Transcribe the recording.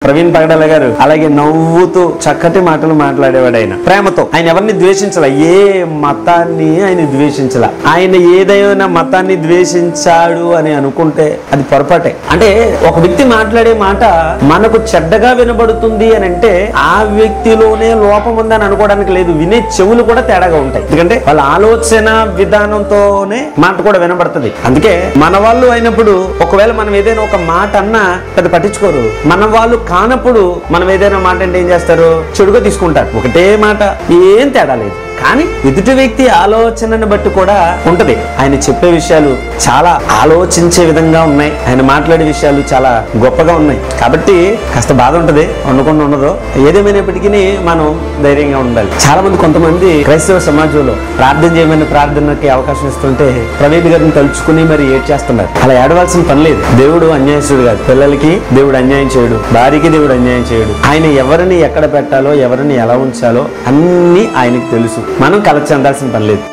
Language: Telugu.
ప్రవీణ్ పగడాల గారు అలాగే నవ్వుతూ చక్కటి మాటలు మాట్లాడేవాడు. ఆయన ప్రేమతో ఆయన ఎవరిని ద్వేషించాల, ఏ మతాన్ని ఆయన ద్వేషించాల. ఆయన ఏదైనా మతాన్ని ద్వేషించాడు అని అనుకుంటే అది పొరపాటే. అంటే ఒక వ్యక్తి మాట్లాడే మాట మనకు చెడ్డగా వినబడుతుంది అని అంటే ఆ వ్యక్తిలోనే లోపం ఉందని అనుకోవడానికి లేదు. వినే చెవులు కూడా తేడాగా ఉంటాయి. ఎందుకంటే వాళ్ళ ఆలోచన విధానంతోనే మాట కూడా వినబడుతుంది. అందుకే మన వాళ్ళు అయినప్పుడు ఒకవేళ మనం ఏదైనా ఒక మాట అన్నా పెద్ద పట్టించుకోరు. మన వాళ్ళు కానప్పుడు మనం ఏదైనా మాట అంటే ఏం చేస్తారు, చెడుగా తీసుకుంటారు. ఒకటే మాట, ఏం తేడా లేదు. కానీ ఎదుటి వ్యక్తి ఆలోచనను బట్టి కూడా ఉంటది. ఆయన చెప్పే విషయాలు చాలా ఆలోచించే విధంగా ఉన్నాయి. ఆయన మాట్లాడే విషయాలు చాలా గొప్పగా ఉన్నాయి. కాబట్టి కాస్త బాధ ఉంటది, వండుకుండా ఉండదు. ఏదేమైనప్పటికీ మనం ధైర్యంగా ఉండాలి. చాలా మంది కొంతమంది క్రైస్తవ సమాజంలో ప్రార్థన చేయమని ప్రార్థనకి అవకాశం ఇస్తుంటే ప్రవీణ్ గారిని తలుచుకుని మరి ఏడ్చేస్తున్నారు. అలా ఏడవలసిన పని లేదు. దేవుడు అన్యాయస్తుడు కాదు. పిల్లలకి దేవుడు అన్యాయం చేయడు, భార్యకి దేవుడు అన్యాయం చేయడు. ఆయన ఎవరిని ఎక్కడ పెట్టాలో, ఎవరిని ఎలా ఉంచాలో అన్ని ఆయనకు తెలుసు. మనం కలెక్ట్ చెందాల్సిన పని లేదు.